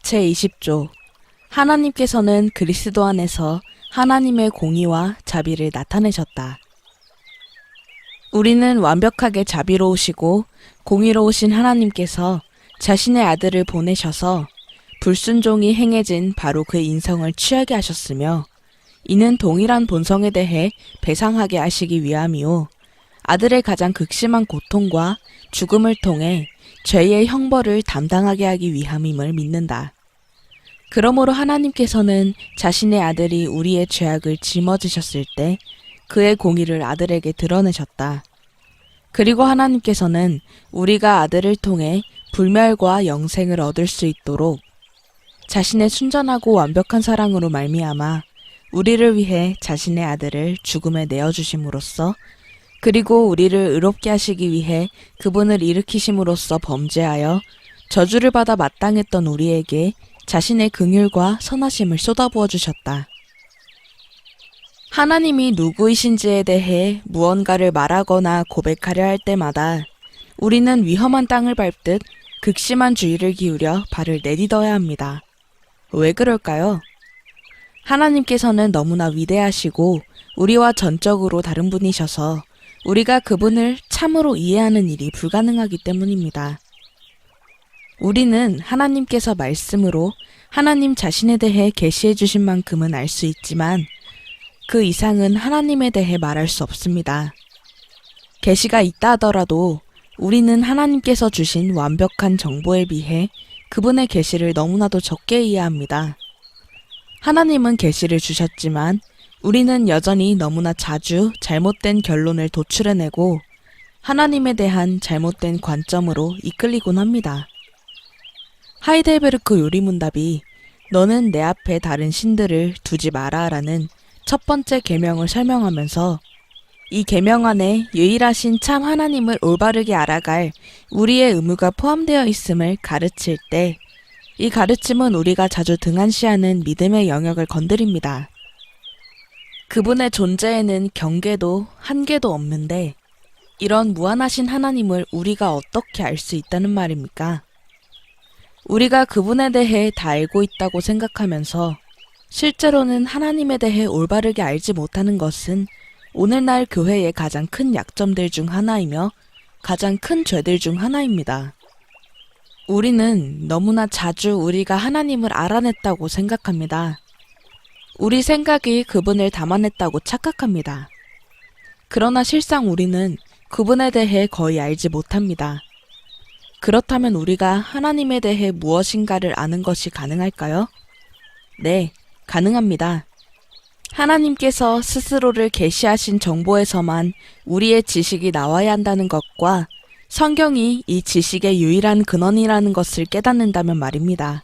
제20조 하나님께서는 그리스도 안에서 하나님의 공의와 자비를 나타내셨다. 우리는 완벽하게 자비로우시고 공의로우신 하나님께서 자신의 아들을 보내셔서 불순종이 행해진 바로 그 인성을 취하게 하셨으며, 이는 동일한 본성에 대해 배상하게 하시기 위함이요, 아들의 가장 극심한 고통과 죽음을 통해 죄의 형벌을 담당하게 하기 위함임을 믿는다. 그러므로 하나님께서는 자신의 아들이 우리의 죄악을 짊어지셨을 때 그의 공의를 아들에게 드러내셨다. 그리고 하나님께서는 우리가 아들을 통해 불멸과 영생을 얻을 수 있도록 자신의 순전하고 완벽한 사랑으로 말미암아 우리를 위해 자신의 아들을 죽음에 내어주심으로써, 그리고 우리를 의롭게 하시기 위해 그분을 일으키심으로써 범죄하여 저주를 받아 마땅했던 우리에게 자신의 긍휼과 선하심을 쏟아부어 주셨다. 하나님이 누구이신지에 대해 무언가를 말하거나 고백하려 할 때마다 우리는 위험한 땅을 밟듯 극심한 주의를 기울여 발을 내딛어야 합니다. 왜 그럴까요? 하나님께서는 너무나 위대하시고 우리와 전적으로 다른 분이셔서 우리가 그분을 참으로 이해하는 일이 불가능하기 때문입니다. 우리는 하나님께서 말씀으로 하나님 자신에 대해 계시해 주신 만큼은 알 수 있지만 그 이상은 하나님에 대해 말할 수 없습니다. 계시가 있다 하더라도 우리는 하나님께서 주신 완벽한 정보에 비해 그분의 계시를 너무나도 적게 이해합니다. 하나님은 계시를 주셨지만 우리는 여전히 너무나 자주 잘못된 결론을 도출해내고 하나님에 대한 잘못된 관점으로 이끌리곤 합니다. 하이델베르크 요리문답이 너는 내 앞에 다른 신들을 두지 마라 라는 첫 번째 계명을 설명하면서 이 계명 안에 유일하신 참 하나님을 올바르게 알아갈 우리의 의무가 포함되어 있음을 가르칠 때, 이 가르침은 우리가 자주 등한시하는 믿음의 영역을 건드립니다. 그분의 존재에는 경계도 한계도 없는데 이런 무한하신 하나님을 우리가 어떻게 알 수 있다는 말입니까? 우리가 그분에 대해 다 알고 있다고 생각하면서 실제로는 하나님에 대해 올바르게 알지 못하는 것은 오늘날 교회의 가장 큰 약점들 중 하나이며 가장 큰 죄들 중 하나입니다. 우리는 너무나 자주 우리가 하나님을 알아냈다고 생각합니다. 우리 생각이 그분을 담아냈다고 착각합니다. 그러나 실상 우리는 그분에 대해 거의 알지 못합니다. 그렇다면 우리가 하나님에 대해 무엇인가를 아는 것이 가능할까요? 네, 가능합니다. 하나님께서 스스로를 계시하신 정보에서만 우리의 지식이 나와야 한다는 것과 성경이 이 지식의 유일한 근원이라는 것을 깨닫는다면 말입니다.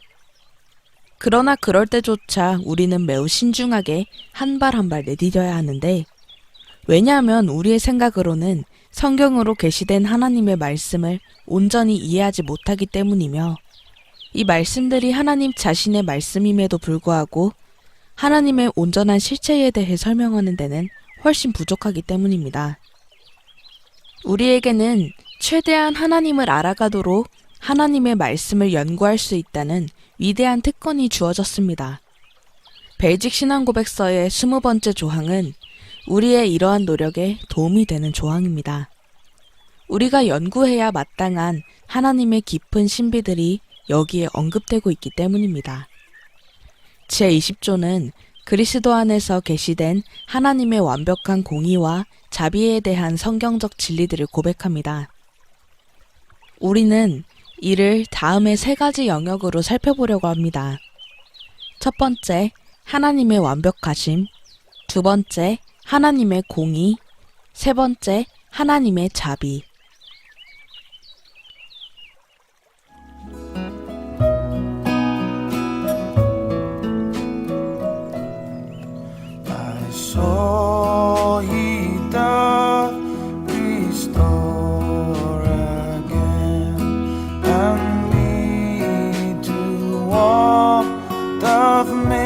그러나 그럴 때조차 우리는 매우 신중하게 한 발 한 발 내디뎌야 하는데, 왜냐하면 우리의 생각으로는 성경으로 계시된 하나님의 말씀을 온전히 이해하지 못하기 때문이며, 이 말씀들이 하나님 자신의 말씀임에도 불구하고 하나님의 온전한 실체에 대해 설명하는 데는 훨씬 부족하기 때문입니다. 우리에게는 최대한 하나님을 알아가도록 하나님의 말씀을 연구할 수 있다는 위대한 특권이 주어졌습니다. 벨직 신앙고백서의 20번째 조항은 우리의 이러한 노력에 도움이 되는 조항입니다. 우리가 연구해야 마땅한 하나님의 깊은 신비들이 여기에 언급되고 있기 때문입니다. 제20조는 그리스도 안에서 계시된 하나님의 완벽한 공의와 자비에 대한 성경적 진리들을 고백합니다. 우리는 이를 다음의 3가지 영역으로 살펴보려고 합니다. 첫 번째, 하나님의 완벽하심. 두 번째, 하나님의 공의. 세 번째, 하나님의 자비. So he doth restore again, and me to walk doth make